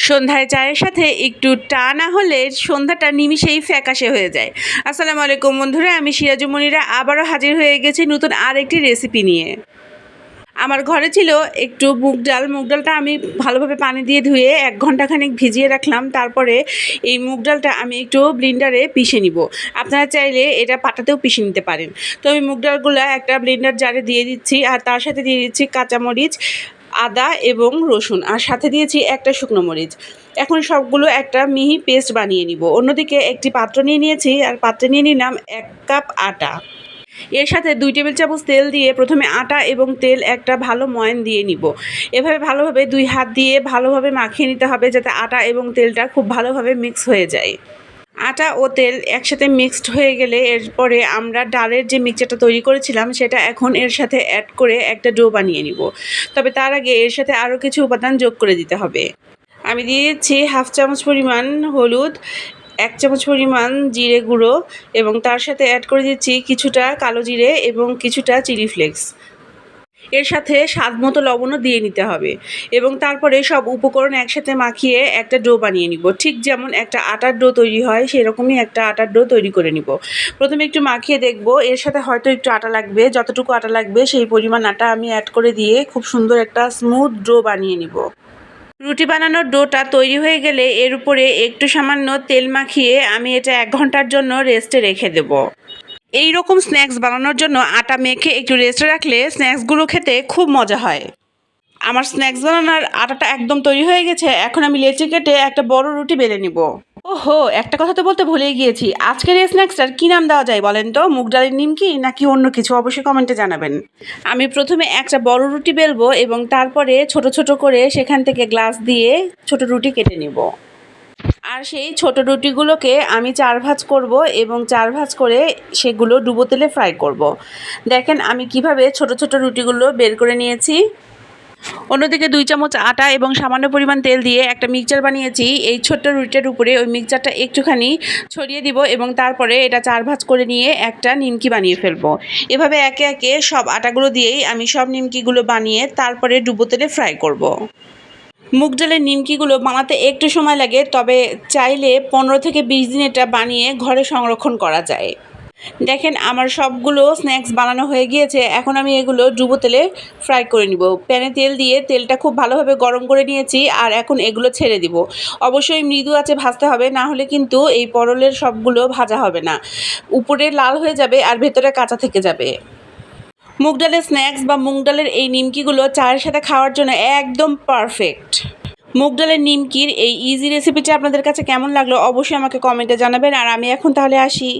সন্ধ্যায় চায়ের সাথে একটু টা না হলে সন্ধ্যাটা নিমিষেই ফ্যাকাশে হয়ে যায়। আসসালামু আলাইকুম বন্ধুরা, আমি সিরাজু মনিরা আবারও হাজির হয়ে গেছি নতুন আরেকটি রেসিপি নিয়ে। আমার ঘরে ছিল একটু মুগ ডালটা আমি ভালোভাবে পানি দিয়ে ধুয়ে 1 ঘন্টা খানিক ভিজিয়ে রাখলাম। তারপরে এই মুগ ডালটা আমি একটু ব্লেন্ডারে পিষে নিব। আপনারা চাইলে এটা পাটাতেও পিষে নিতে পারেন। তো আমি মুগ ডালগুলো একটা ব্লেন্ডার জারে দিয়ে দিচ্ছি, আর তার সাথে দিয়ে দিচ্ছি কাঁচামরিচ, আদা এবং রসুন, আর সাথে দিয়েছি একটা শুকনো মরিচ। এখন সবগুলো একটা মিহি পেস্ট বানিয়ে নিব। অন্যদিকে একটি পাত্র নিয়ে নিয়েছি, আর পাত্রে নিয়ে নিলাম 1 কাপ আটা। এর সাথে 2 টেবিল চামচ তেল দিয়ে প্রথমে আটা এবং তেল একটা ভালো ময়ান দিয়ে নিব। এভাবে ভালোভাবে 2 হাত দিয়ে ভালোভাবে মাখিয়ে নিতে হবে, যাতে আটা এবং তেলটা খুব ভালোভাবে মিক্স হয়ে যায়। আটা ও তেল একসাথে মিক্সড হয়ে গেলে এরপরে আমরা ডালের যে মিক্সচারটা তৈরি করেছিলাম সেটা এখন এর সাথে অ্যাড করে একটা ডো বানিয়ে নিব। তবে তার আগে এর সাথে আরও কিছু উপাদান যোগ করে দিতে হবে। আমি দিয়ে দিচ্ছি 1/2 চামচ পরিমাণ হলুদ, 1 চামচ পরিমাণ জিরে গুঁড়ো, এবং তার সাথে অ্যাড করে দিচ্ছি কিছুটা কালো জিরে এবং কিছুটা চিলি ফ্লেক্স। এর সাথে স্বাদ মতো লবণও দিয়ে নিতে হবে, এবং তারপরে সব উপকরণ একসাথে মাখিয়ে একটা ডো বানিয়ে নিব। ঠিক যেমন একটা আটার ডো তৈরি হয় সেরকমই একটা আটার ডো তৈরি করে নিব। প্রথমে একটু মাখিয়ে দেখব, এর সাথে হয়তো একটু আটা লাগবে। যতটুকু আটা লাগবে সেই পরিমাণ আটা আমি অ্যাড করে দিয়ে খুব সুন্দর একটা স্মুথ ডো বানিয়ে নিব। রুটি বানানোর ডোটা তৈরি হয়ে গেলে এর উপরে একটু সামান্য তেল মাখিয়ে আমি এটা 1 ঘন্টার জন্য রেস্টে রেখে দেব। এই রকম স্ন্যাক্স বানানোর জন্য আটা মেখে একটু রেস্টে রাখলে স্ন্যাক্সগুলো খেতে খুব মজা হয়। আমার স্ন্যাক্স বানানোর আটাটা একদম তৈরি হয়ে গেছে। এখন আমি লেচি কেটে একটা বড় রুটি বেলে নিব। ওহো, একটা কথা তো বলতে ভুলেই গিয়েছি। আজকের এই স্ন্যাক্সটার কী নাম দেওয়া যায় বলেন তো? মুগ ডালের নিমকি নাকি অন্য কিছু? অবশ্যই কমেন্টে জানাবেন। আমি প্রথমে একটা বড় রুটি বেলবো এবং তারপরে ছোট ছোট করে সেখান থেকে গ্লাস দিয়ে ছোট রুটি কেটে নেব। আর সেই ছোট রুটিগুলোকে আমি 4 ভাঁজ করব এবং 4 ভাঁজ করে সেগুলো ডুবো তেলে ফ্রাই করব। দেখেন আমি কিভাবে ছোট ছোট রুটিগুলো বের করে নিয়েছি। অন্যদিকে 2 চামচ আটা এবং সামান্য পরিমাণ তেল দিয়ে একটা মিক্সচার বানিয়েছি। এই ছোট্ট রুটিটার উপরে ওই মিক্সচারটা একটুখানি ছড়িয়ে দিব এবং তারপরে এটা 4 ভাঁজ করে নিয়ে একটা নিমকি বানিয়ে ফেলবো। এভাবে একে একে সব আটাগুলো দিয়েই আমি সব নিমকিগুলো বানিয়ে তারপরে ডুবো তেলে ফ্রাই করব। মুগ ডালের নিমকিগুলো বানাতে একটু সময় লাগে, তবে চাইলে 15 থেকে 20 দিন এটা বানিয়ে ঘরে সংরক্ষণ করা যায়। দেখেন আমার সবগুলো স্ন্যাক্স বানানো হয়ে গিয়েছে। এখন আমি এগুলো ডুবো তেলে ফ্রাই করে নিব। প্যানে তেল দিয়ে তেলটা খুব ভালোভাবে গরম করে নিয়েছি, আর এখন এগুলো ছেড়ে দিব। অবশ্যই মৃদু আঁচে ভাজতে হবে, না হলে কিন্তু এই পরলের সবগুলো ভাজা হবে না। উপরে লাল হয়ে যাবে আর ভেতরে কাঁচা থেকে যাবে। মুগ ডালের স্ন্যাক্স বা মুগ ডালের এই নিমকিগুলো চায়ের সাথে খাওয়ার জন্য একদম পারফেক্ট। মুগ ডালের নিমকির এই ইজি রেসিপিটা আপনাদের কাছে কেমন লাগলো অবশ্যই আমাকে কমেন্টে জানাবেন। আর আমি এখন তাহলে আসি।